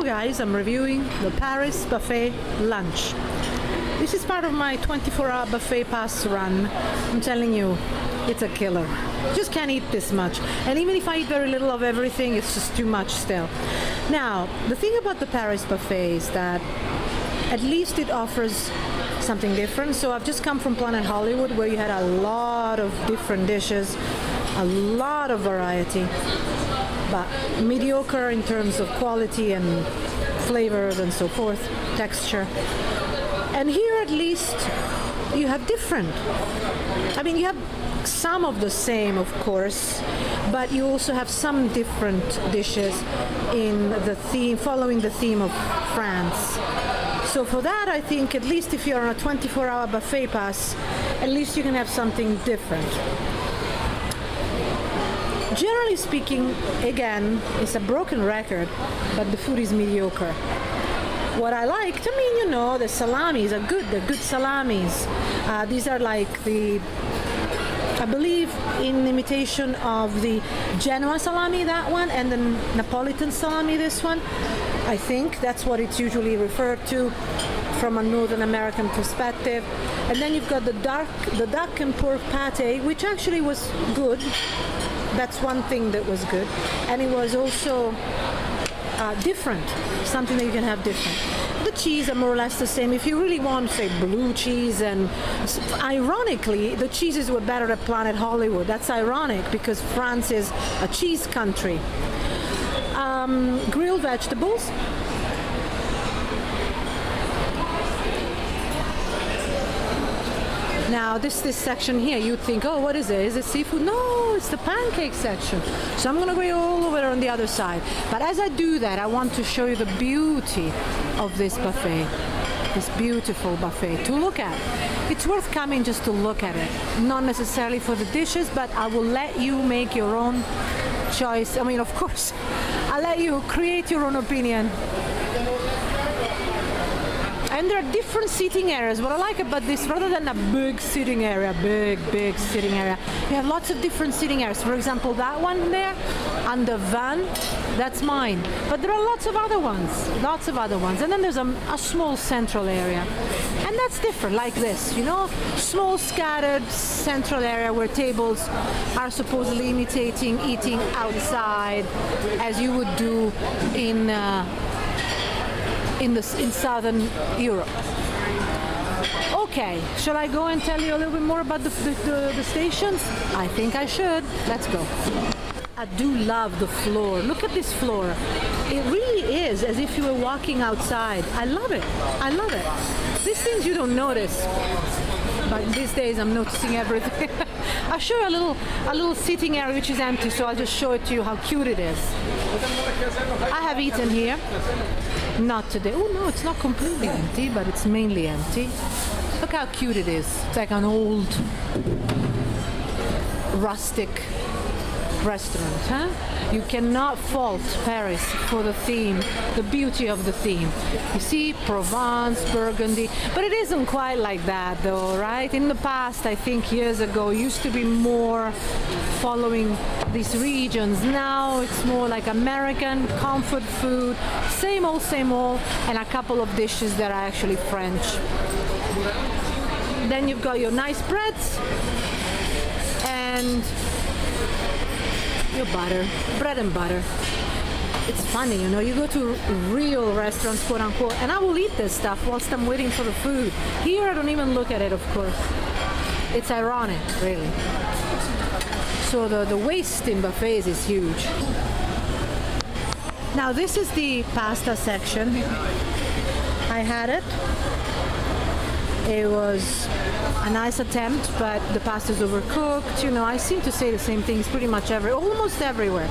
Hello guys, I'm reviewing the Paris Buffet lunch. This is part of my 24-hour buffet pass run. I'm telling you, it's a killer. Just can't eat this much. And even if I eat very little of everything, it's just too much still. Now, the thing about the Paris Buffet is that at least it offers something different. So I've just come from Planet Hollywood, where you had a lot of different dishes, a lot of variety, but mediocre in terms of quality and flavors and so forth, texture. And here at least you have different. I mean, you have some of the same, of course, but you also have some different dishes in the theme, following the theme of France. So for that, I think at least if you're on a 24-hour buffet pass, at least you can have something different. Generally speaking, again, it's a broken record, but the food is mediocre. What I liked, I mean, you know, the salamis are good. They're good salamis. These are like I believe, in imitation of the Genoa salami, that one, and the Napolitan salami, this one. I think that's what it's usually referred to from a Northern American perspective. And then you've got the duck and pork pate, which actually was good. That's one thing that was good. And it was also different, something that you can have different. The cheese are more or less the same. If you really want, say, blue cheese, and ironically, the cheeses were better at Planet Hollywood. That's ironic because France is a cheese country. Grilled vegetables. Now this section here, you'd think, oh, what is it? Is it seafood? No, it's the pancake section. So I'm going to go all over on the other side. But as I do that, I want to show you the beauty of this buffet, this beautiful buffet to look at. It's worth coming just to look at it, not necessarily for the dishes, but I will let you make your own choice. I mean, of course, I'll let you create your own opinion. And there are different seating areas. What I like about this, rather than a big sitting area, big sitting area, you have lots of different sitting areas. For example, that one there, under van, that's mine. But there are lots of other ones. And then there's a small central area. And that's different, like this, you know, small scattered central area where tables are supposedly imitating eating outside, as you would do in Southern Europe. Okay, shall I go and tell you a little bit more about the stations? I think I should. Let's go. I do love the floor. Look at this floor. It really is as if you were walking outside. I love it. These things you don't notice, but these days I'm noticing everything. I'll show you a little sitting area which is empty, so I'll just show it to you how cute it is. I have eaten here. Not today. Oh no, it's not completely empty, but it's mainly empty. Look how cute it is. It's like an old rustic restaurant, huh? You cannot fault Paris for the theme, the beauty of the theme. You see, Provence, Burgundy, but it isn't quite like that though, right? In the past, I think years ago, it used to be more following these regions. Now it's more like American comfort food, same old, and a couple of dishes that are actually French. Then you've got your nice breads and your butter, bread and butter. It's funny, you know, you go to real restaurants, quote unquote, and I will eat this stuff whilst I'm waiting for the food. Here I don't even look at it, of course. It's ironic, really. So the waste in buffets is huge. Now this is the pasta section. I had it. It was a nice attempt, but the pasta's overcooked. You know, I seem to say the same things pretty much almost everywhere.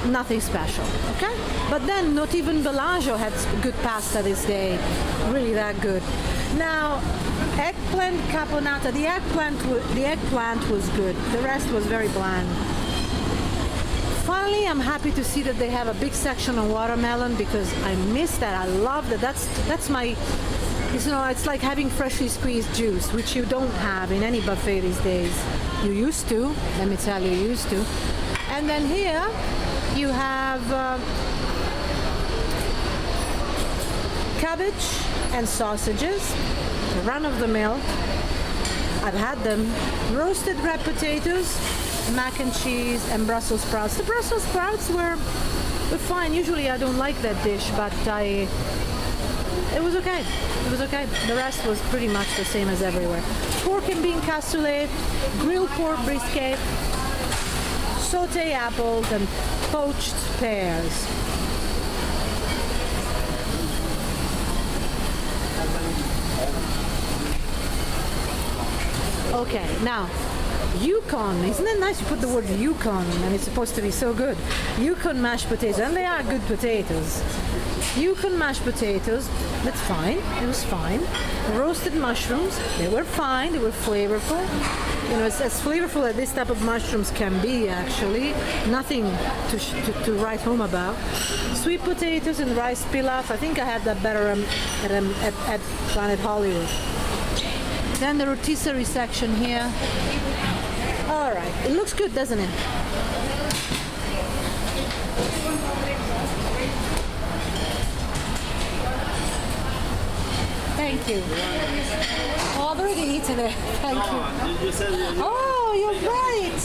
Nothing special, okay? But then not even Bellagio had good pasta this day. Really that good. Now, eggplant caponata. The eggplant was good. The rest was very bland. Finally, I'm happy to see that they have a big section on watermelon because I miss that. I love that. That's my... You know, it's like having freshly squeezed juice, which you don't have in any buffet these days. You used to, let me tell you, you used to. And then here you have cabbage and sausages, run of the mill. I've had them. Roasted red potatoes, mac and cheese, and Brussels sprouts. The Brussels sprouts were fine. Usually I don't like that dish, but it was okay. It was okay. The rest was pretty much the same as everywhere. Pork and bean cassoulet, grilled pork brisket, sauté apples, and poached pears. Okay, now, Yukon. Isn't it nice you put the word Yukon and it's supposed to be so good? Yukon mashed potatoes, and they are good potatoes. Yukon mashed potatoes, that's fine. It was fine. Roasted mushrooms, they were fine. They were flavorful. You know, it's as flavorful as this type of mushrooms can be, actually. Nothing to write home about. Sweet potatoes and rice pilaf. I think I had that better at Planet Hollywood. Then the rotisserie section here. All right, it looks good, doesn't it? Thank you. Oh, I've already eaten it. Thank you. Oh, you're right.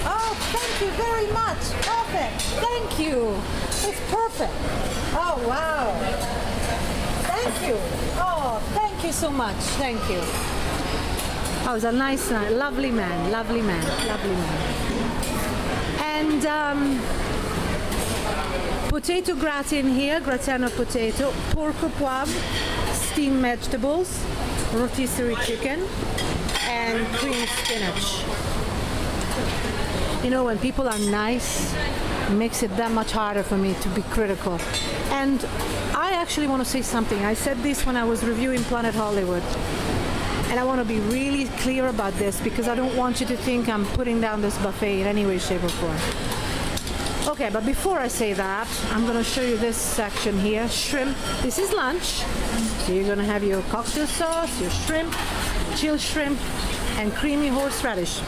Oh, thank you very much. Perfect. Thank you. It's perfect. Oh, wow. Thank you. Oh, thank you so much. Thank you. Oh, he's a nice, lovely man, lovely man, lovely man. And potato gratin here, gratin of potato, pork au poivre, steamed vegetables, rotisserie chicken, and cream spinach. You know, when people are nice, it makes it that much harder for me to be critical. And I actually want to say something. I said this when I was reviewing Planet Hollywood. And I want to be really clear about this because I don't want you to think I'm putting down this buffet in any way, shape, or form. Okay, but before I say that, I'm going to show you this section here. Shrimp. This is lunch. So you're going to have your cocktail sauce, your shrimp, chilled shrimp, and creamy horseradish.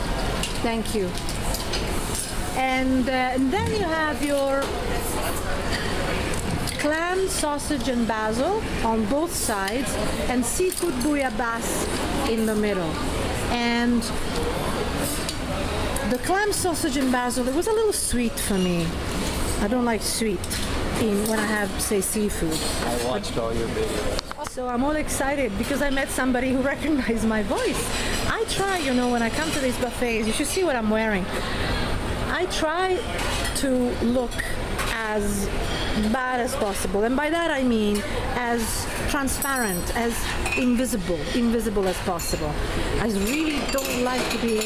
Thank you. And then you have your clam, sausage, and basil on both sides, and seafood bouillabaisse in the middle. And the clam, sausage, and basil, it was a little sweet for me. I don't like sweet when I have, say, seafood. I watched all your videos. So I'm all excited because I met somebody who recognized my voice. I try, you know, when I come to these buffets, you should see what I'm wearing. I try to look as bad as possible, and by that I mean as transparent, as invisible as possible. I really don't like to be,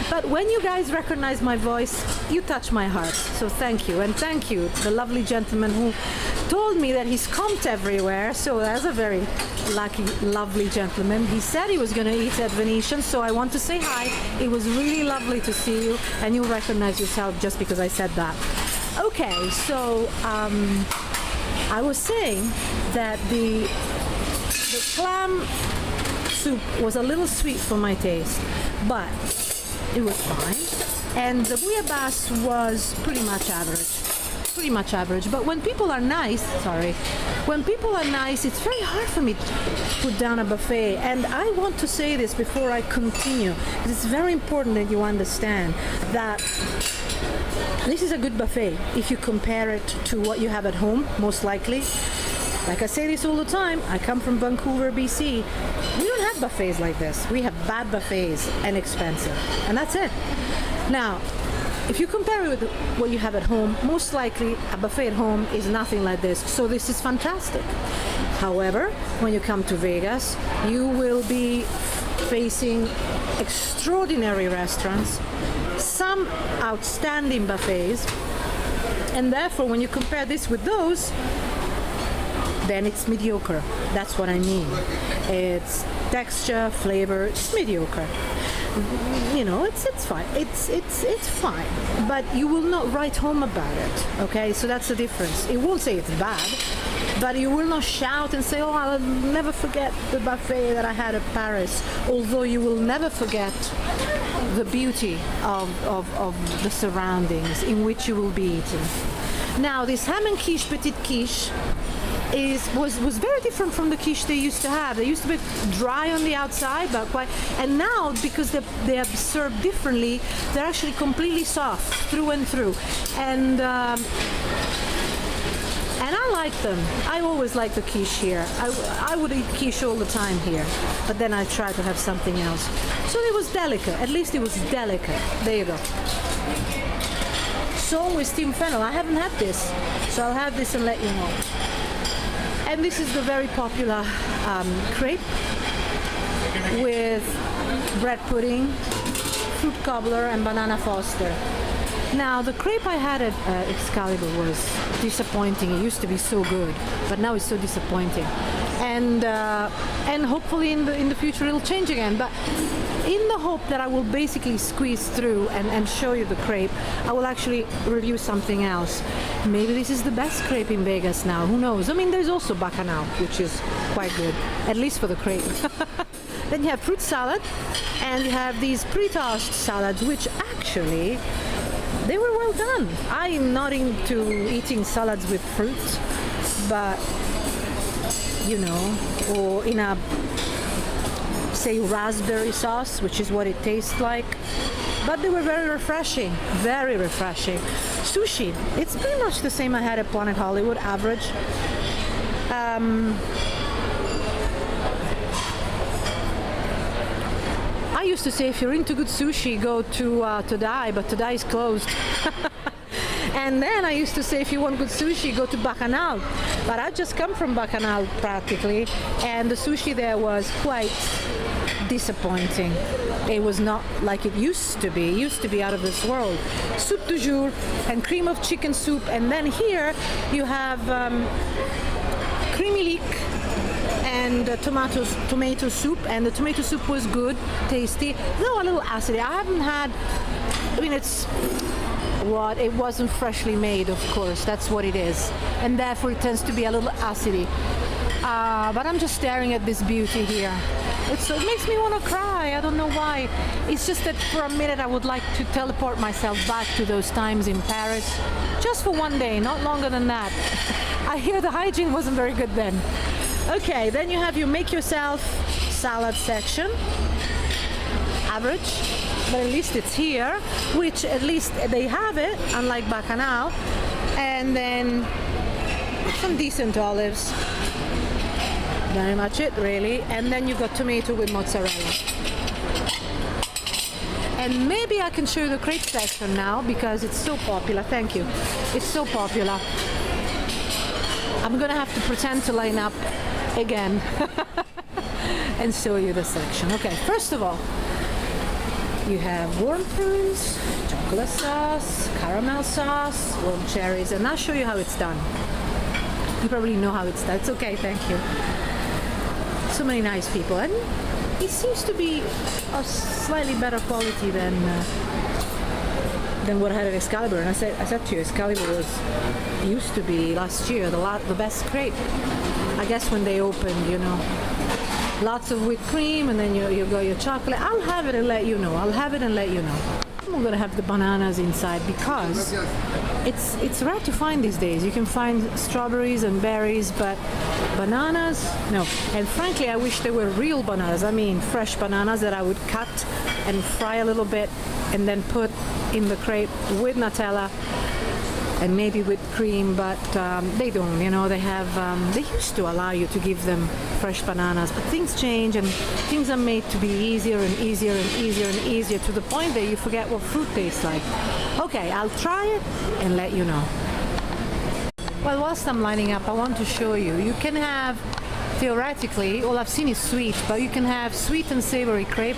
but when you guys recognize my voice, you touch my heart. So thank you, and thank you, the lovely gentleman who told me that he's comped everywhere. So that's a very lucky, lovely gentleman. He said he was going to eat at Venetian, so I want to say hi. It was really lovely to see you, and you'll recognize yourself just because I said that. Okay, so I was saying that the clam soup was a little sweet for my taste, but it was fine. And the bouillabaisse was pretty much average. But when people are nice, it's very hard for me to put down a buffet. And I want to say this before I continue, because it's very important that you understand that this is a good buffet if you compare it to what you have at home, most likely. Like I say this all the time, I come from Vancouver, BC. We don't have buffets like this. We have bad buffets and expensive. And that's it. Now, if you compare it with what you have at home, most likely a buffet at home is nothing like this. So this is fantastic. However, when you come to Vegas, you will be facing extraordinary restaurants, some outstanding buffets, and therefore when you compare this with those, then it's mediocre. That's what I mean. It's texture, flavor, it's mediocre. You know, it's fine. It's fine. But you will not write home about it. Okay, so that's the difference. It won't say it's bad, but you will not shout and say, "Oh, I'll never forget the buffet that I had at Paris." Although you will never forget the beauty of the surroundings in which you will be eating. Now, this ham and quiche, petite quiche, was very different from the quiche they used to have. They used to be dry on the outside, but quite. And now, because they are served differently, they're actually completely soft through and through. And I like them. I always like the quiche here. I would eat quiche all the time here, but then I try to have something else. So it was delicate. At least it was delicate. There you go. Song with steamed fennel. I haven't had this, so I'll have this and let you know. And this is the very popular crepe with bread pudding, fruit cobbler, and banana foster. Now, the crepe I had at Excalibur was disappointing. It used to be so good, but now it's so disappointing. And hopefully in the future it'll change again. But in the hope that I will basically squeeze through and show you the crepe, I will actually review something else. Maybe this is the best crepe in Vegas now. Who knows? I mean, there's also Bacchanal, which is quite good, at least for the crepe. Then you have fruit salad, and you have these pre-tossed salads, which actually they were well done. I'm not into eating salads with fruit, but you know, or in a, say, raspberry sauce, which is what it tastes like. But they were very refreshing, very refreshing. Sushi, it's pretty much the same I had at Planet Hollywood, average. I used to say if you're into good sushi, go to Todai, but Todai is closed. And then I used to say if you want good sushi, go to Bacchanal. But I just come from Bacchanal practically, and the sushi there was quite disappointing. It was not like it used to be. It used to be out of this world. Soup du jour and cream of chicken soup, and then here you have creamy leek and tomato soup, and the tomato soup was good, tasty, though a little acidy. I haven't had, I mean, it wasn't freshly made, of course, that's what it is, and therefore it tends to be a little acidy. But I'm just staring at this beauty here. It makes me want to cry. I don't know why. It's just that for a minute I would like to teleport myself back to those times in Paris, just for one day, not longer than that. I hear the hygiene wasn't very good then. Okay, then you have your make yourself salad section. Average, but at least it's here, which at least they have it, unlike Bacchanal. And then some decent olives. Very much it, really. And then you got tomato with mozzarella. And maybe I can show you the crepe section now because it's so popular. Thank you. It's so popular. I'm gonna have to pretend to line up again and show you the section. Okay, first of all, you have warm prunes, chocolate sauce, caramel sauce, warm cherries, and I'll show you how it's done. You probably know how it's done. It's okay, thank you. So many nice people, and it seems to be of slightly better quality than what I had at Excalibur. And I said to you, Excalibur used to be last year the best crepe. I guess when they opened, you know, lots of whipped cream, and then you got your chocolate. I'll have it and let you know. I'm gonna have the bananas inside because it's rare to find these days. You can find strawberries and berries, but bananas, no. And frankly, I wish they were real bananas. I mean, fresh bananas that I would cut and fry a little bit and then put in the crepe with Nutella and maybe with cream, but they don't, you know. They have they used to allow you to give them fresh bananas, but things change and things are made to be easier and easier and easier and easier, to the point that you forget what fruit tastes like. Okay, I'll try it and let you know. Well, whilst I'm lining up, I want to show you. You can have, theoretically, all I've seen is sweet, but you can have sweet and savory crepe,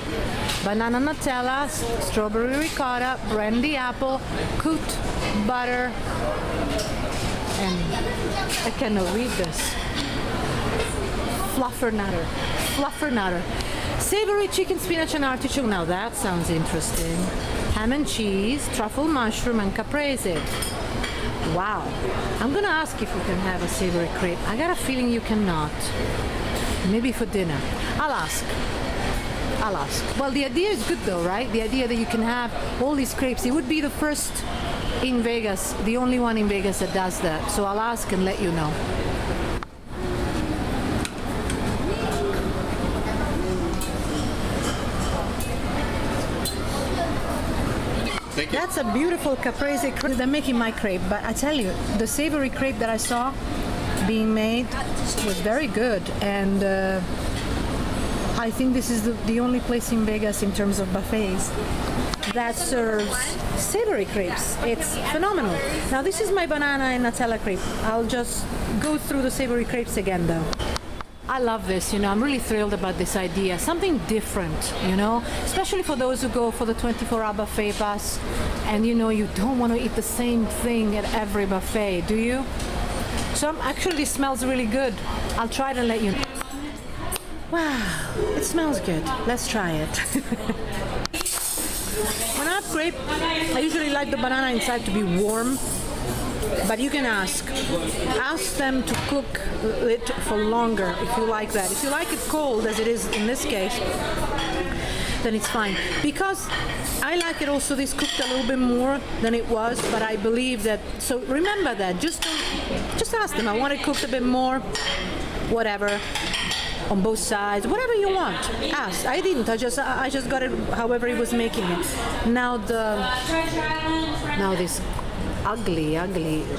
banana Nutella, strawberry ricotta, brandy apple, cooked butter, and I cannot read this. Fluffernutter. Savory chicken, spinach, and artichoke. Now that sounds interesting. Ham and cheese, truffle mushroom, and caprese. Wow. I'm gonna ask if you can have a savory crepe. I got a feeling you cannot. Maybe for dinner. I'll ask. Well, the idea is good though, right? The idea that you can have all these crepes. It would be the first in Vegas, the only one in Vegas that does that. So I'll ask and let you know. That's a beautiful caprese crepe. They're making my crepe, but I tell you, the savory crepe that I saw being made was very good, and I think this is the only place in Vegas in terms of buffets that serves savory crepes. It's phenomenal. Now this is my banana and Nutella crepe. I'll just go through the savory crepes again though. I love this, I'm really thrilled about this idea. Something different, especially for those who go for the 24-hour buffet pass and you don't want to eat the same thing at every buffet, do you? So actually this smells really good. I'll try to let you know. Wow, it smells good. Let's try it. When I have crepe, I usually like the banana inside to be warm. But you can ask them to cook it for longer if you like that. If you like it cold, as it is in this case, then it's fine. Because I like it also this cooked a little bit more than it was, but I believe that, so remember that, just ask them, I want it cooked a bit more, whatever, on both sides, whatever you want. Ask. I didn't, I just got it however he was making it. Now this ugly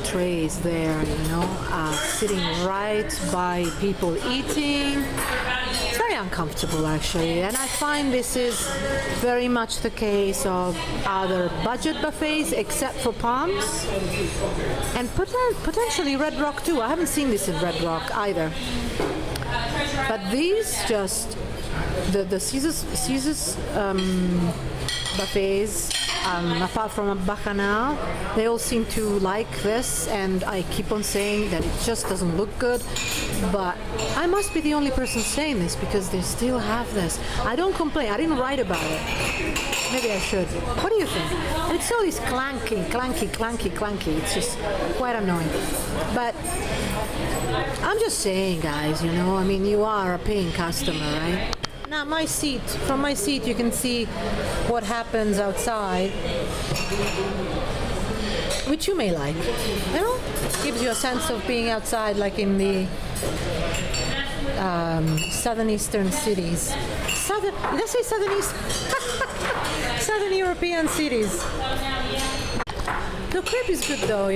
trays there, sitting right by people eating. It's very uncomfortable actually, and I find this is very much the case of other budget buffets except for Palms and potentially Red Rock too. I haven't seen this in Red Rock either. But these just, the Caesar's buffets, apart from a Bacchanal, they all seem to like this, and I keep on saying that it just doesn't look good, but I must be the only person saying this because they still have this. I don't complain, I didn't write about it. Maybe I should. What do you think? And it's always clanky. It's just quite annoying. But I'm just saying, guys, you are a paying customer, right? Now from my seat you can see what happens outside, which you may like. Gives you a sense of being outside like in the southern eastern cities. Did I say southern east? Southern European cities. The crepe is good though,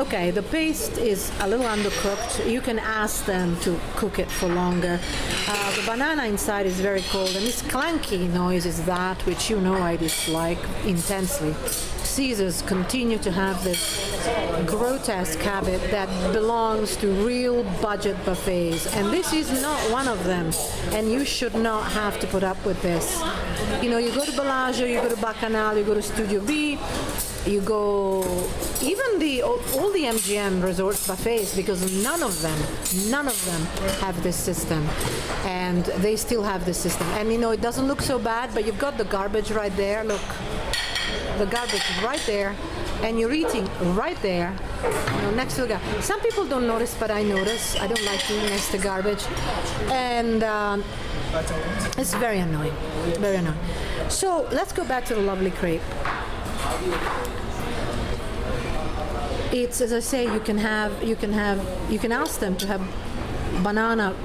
okay, the paste is a little undercooked. You can ask them to cook it for longer. The banana inside is very cold, and this clanky noise is that which I dislike intensely. Caesars continue to have this grotesque habit that belongs to real budget buffets, and this is not one of them, and you should not have to put up with this. You go to Bellagio, you go to Bacchanal, you go to Studio B, you go even all the MGM resort buffets, because none of them have this system, and they still have this system. And it doesn't look so bad, but you've got the garbage right there. Look, the garbage is right there, and you're eating right there, next to the garbage. Some people don't notice, but I notice. I don't like eating next to garbage, and it's very annoying, very annoying. So let's go back to the lovely crepe. It's, as I say, you can ask them to have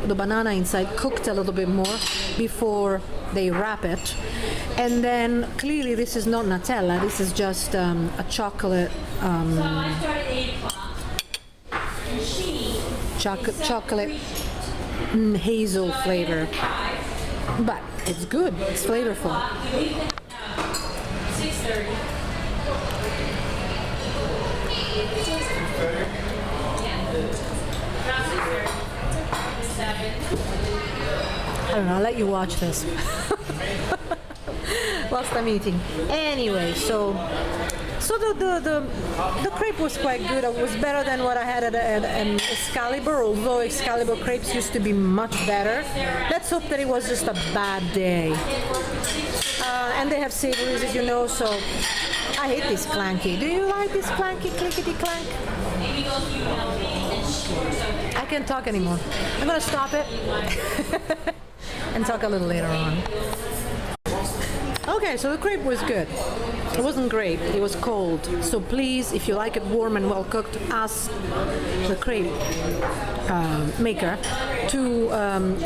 the banana inside cooked a little bit more before they wrap it. And then clearly this is not Nutella, this is just a chocolate chocolate hazel flavor. But it's good, it's flavorful. I don't know, I'll let you watch this whilst I'm eating. Anyway, so the crepe was quite good. It was better than what I had at Excalibur, although Excalibur crepes used to be much better. Let's hope that it was just a bad day. And they have savories, as you know, so I hate this clanky. Do you like this clanky, clickety clank? I can't talk anymore. I'm gonna stop it and talk a little later on. Okay, so the crepe was good. It wasn't great, it was cold. So please, if you like it warm and well cooked, ask the crepe maker to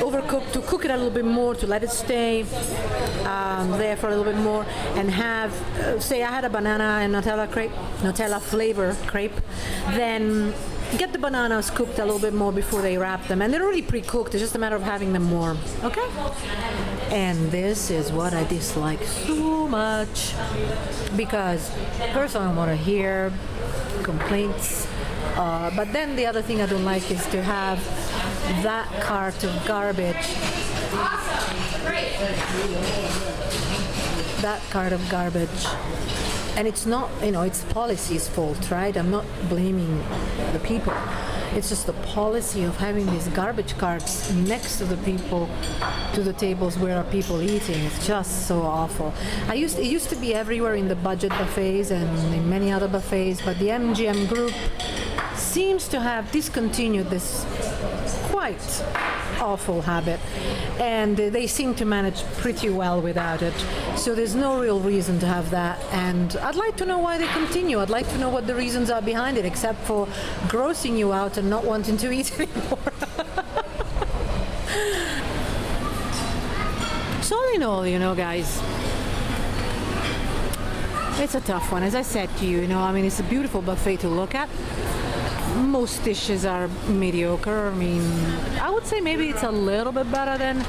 overcook, to cook it a little bit more, to let it stay there for a little bit more, and have, say I had a banana and Nutella flavor crepe, then get the bananas cooked a little bit more before they wrap them, and they're already pre-cooked. It's just a matter of having them warm. Okay. And this is what I dislike so much, because first I don't want to hear complaints, but then the other thing I don't like is to have that cart of garbage. That cart of garbage. And it's not, it's policy's fault, right? I'm not blaming the people. It's just the policy of having these garbage carts next to the tables where are people eating. It's just so awful. It used to be everywhere in the budget buffets and in many other buffets, but the MGM group seems to have discontinued this quite awful habit, and they seem to manage pretty well without it. So there's no real reason to have that, and I'd like to know why they continue. I'd like to know what the reasons are behind it, except for grossing you out and not wanting to eat anymore. So all in all, guys, it's a tough one. As I said to you, it's a beautiful buffet to look at. Most dishes are mediocre. I would say maybe it's a little bit better than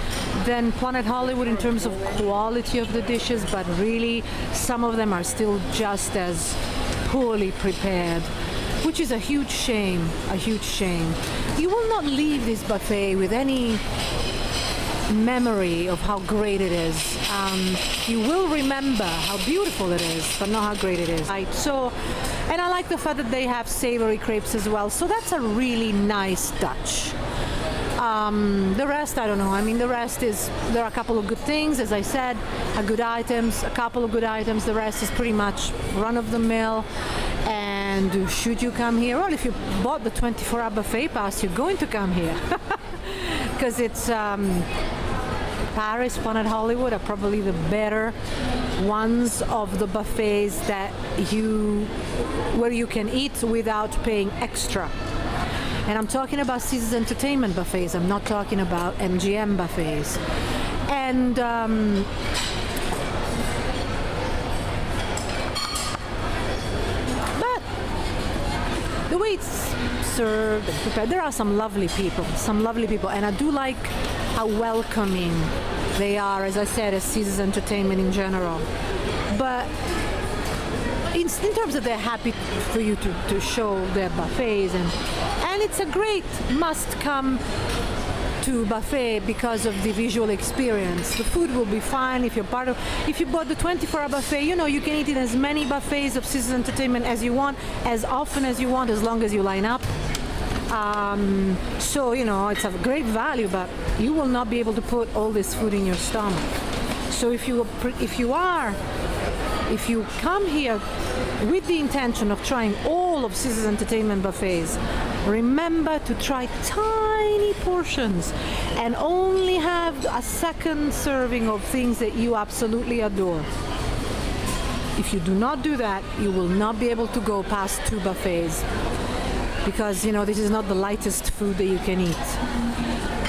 Planet Hollywood in terms of quality of the dishes, but really some of them are still just as poorly prepared, which is a huge shame, You will not leave this buffet with any memory of how great it is. You will remember how beautiful it is, but not how great it is. Right. So, and I like the fact that they have savory crepes as well. So that's a really nice touch. The rest, I don't know. The rest is, there are a couple of good things, as I said, a couple of good items. The rest is pretty much run-of-the-mill. And should you come here? Well, if you bought the 24-hour buffet pass, you're going to come here. Because it's Paris, Planet Hollywood are probably the better ones of the buffets where you can eat without paying extra. And I'm talking about Caesars Entertainment buffets. I'm not talking about MGM buffets. And but the way it's served and prepared, there are some lovely people, and I do like how welcoming they are, as I said, as Caesars Entertainment in general. But in terms of they're happy for you to show their buffets, and it's a great must-come to buffet because of the visual experience. The food will be fine if you bought the 24-hour buffet. You can eat in as many buffets of Caesars Entertainment as you want, as often as you want, as long as you line up. So it's a great value, but you will not be able to put all this food in your stomach. So if you come here with the intention of trying all of Caesars Entertainment buffets, remember to try tiny portions and only have a second serving of things that you absolutely adore. If you do not do that, you will not be able to go past 2 buffets, because this is not the lightest food that you can eat.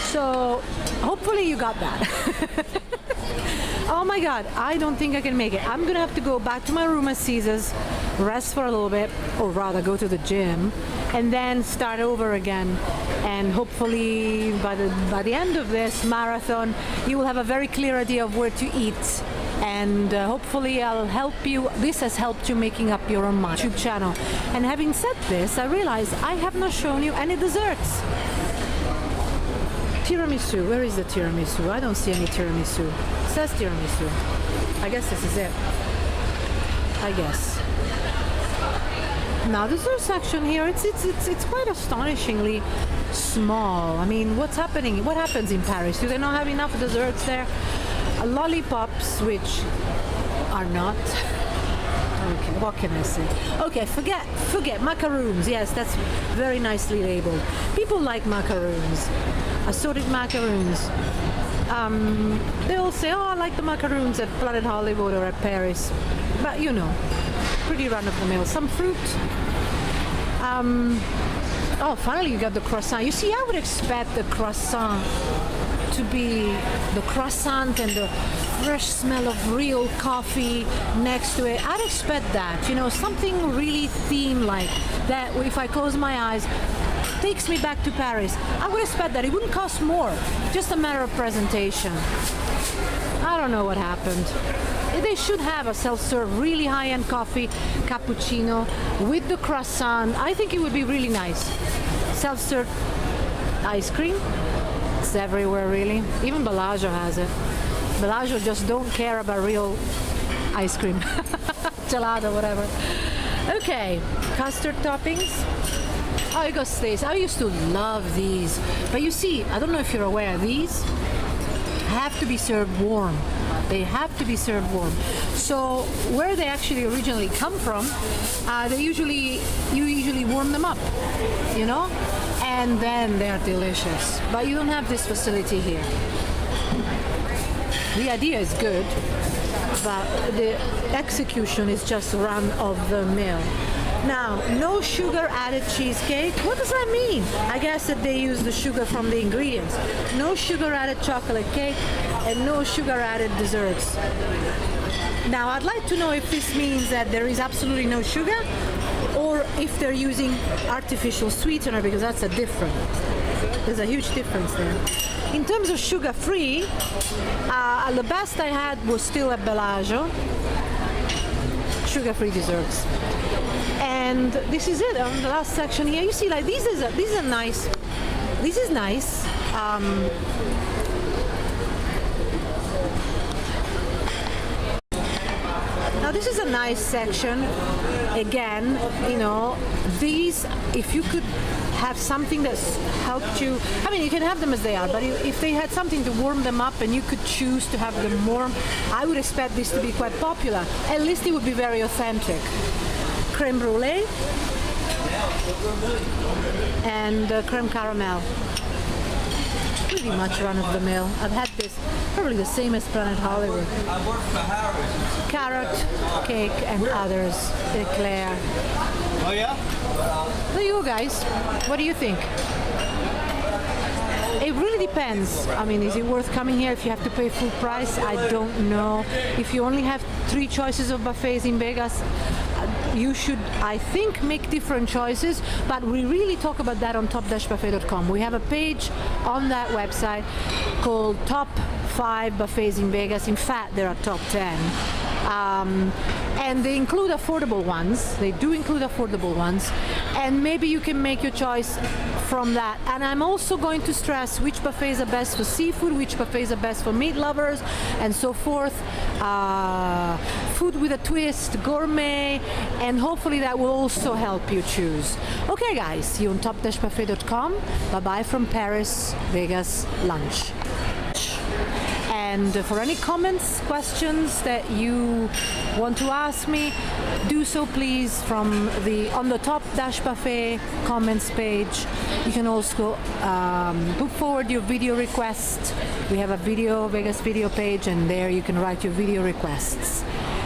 So hopefully you got that. Oh my God, I don't think I can make it. I'm gonna have to go back to my room at Caesars, rest for a little bit, or rather go to the gym, and then start over again. And hopefully by the end of this marathon, you will have a very clear idea of where to eat. And hopefully I'll help you. This has helped you making up your own mind. YouTube channel. And having said this, I realize I have not shown you any desserts. Tiramisu. Where is the tiramisu? I don't see any tiramisu. It says tiramisu. I guess this is it. I guess. Now the dessert section here, it's quite astonishingly small. What's happening? What happens in Paris? Do they not have enough desserts there? Lollipops, which are not. Okay, what can I say? Okay, forget macaroons. Yes, that's very nicely labeled. People like macaroons, assorted macaroons. They'll say, "Oh, I like the macaroons at Planet Hollywood or at Paris," but pretty run of the mill. Some fruit. Oh, finally you got the croissant. You see, I would expect the croissant to be the croissant and the fresh smell of real coffee next to it. I'd expect that, you know, something really theme like that. If I close my eyes, takes me back to Paris. I would expect that. It wouldn't cost more, just a matter of presentation. I don't know what happened. They should have a self-serve, really high-end coffee, cappuccino with the croissant. I think it would be really nice. Self-serve ice cream. It's everywhere, really. Even Bellagio has it. Bellagio just don't care about real ice cream. Gelato, whatever. Okay, custard toppings. Oh, you got this. I used to love these. But you see, I don't know if you're aware, these have to be served warm. They have to be served warm. So where they actually originally come from, you usually warm them up, you know, and then they are delicious. But you don't have this facility here. The idea is good, but the execution is just run of the mill. Now, no sugar added cheesecake. What does that mean? I guess that they use the sugar from the ingredients. No sugar added chocolate cake and no sugar added desserts. Now, I'd like to know if this means that there is absolutely no sugar or if they're using artificial sweetener, because that's a difference. There's a huge difference there. In terms of sugar-free, the best I had was still at Bellagio. Sugar-free desserts. And this is it on the last section here. You see, like this is nice. This is nice. Now this is a nice section. Again, you know, these, if you could have something that's helped you, I mean, you can have them as they are, but if they had something to warm them up and you could choose to have them warm, I would expect this to be quite popular. At least it would be very authentic. Creme brulee and creme caramel. Pretty much run of the mill. I've had this, probably the same as Planet Hollywood. Carrot cake and others. Eclair. Oh yeah? There you go, guys. What do you think? It really depends. I mean, is it worth coming here if you have to pay full price? I don't know. If you only have 3 choices of buffets in Vegas, you should, I think, make different choices, but we really talk about that on top-buffet.com. We have a page on that website called Top 5 Buffets in Vegas. In fact, there are top 10. And they include affordable ones. They do include affordable ones. And maybe you can make your choice from that. And I'm also going to stress which buffets are best for seafood, which buffets are best for meat lovers, and so forth. Food with a twist, gourmet, and hopefully that will also help you choose. Okay, guys, see you on top-buffet.com. Bye-bye from Paris, Vegas, lunch. And for any comments, questions that you want to ask me, do so please on the Top-Buffet comments page. You can also put forward your video request. We have a Vegas video page, and there you can write your video requests.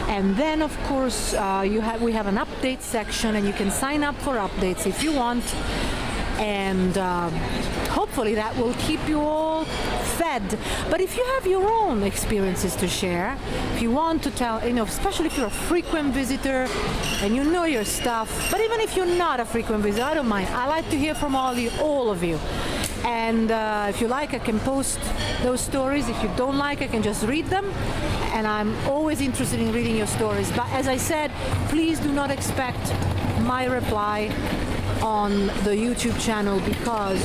And then, of course, we have an update section, and you can sign up for updates if you want. And hopefully that will keep you all fed. But if you have your own experiences to share, if you want to tell, you know, especially if you're a frequent visitor and you know your stuff, but even if you're not a frequent visitor, I don't mind. I like to hear from all of you. And if you like, I can post those stories. If you don't like, I can just read them. And I'm always interested in reading your stories. But as I said, please do not expect my reply on the YouTube channel, because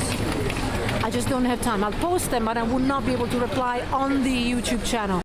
I just don't have time. I'll post them, but I will not be able to reply on the YouTube channel.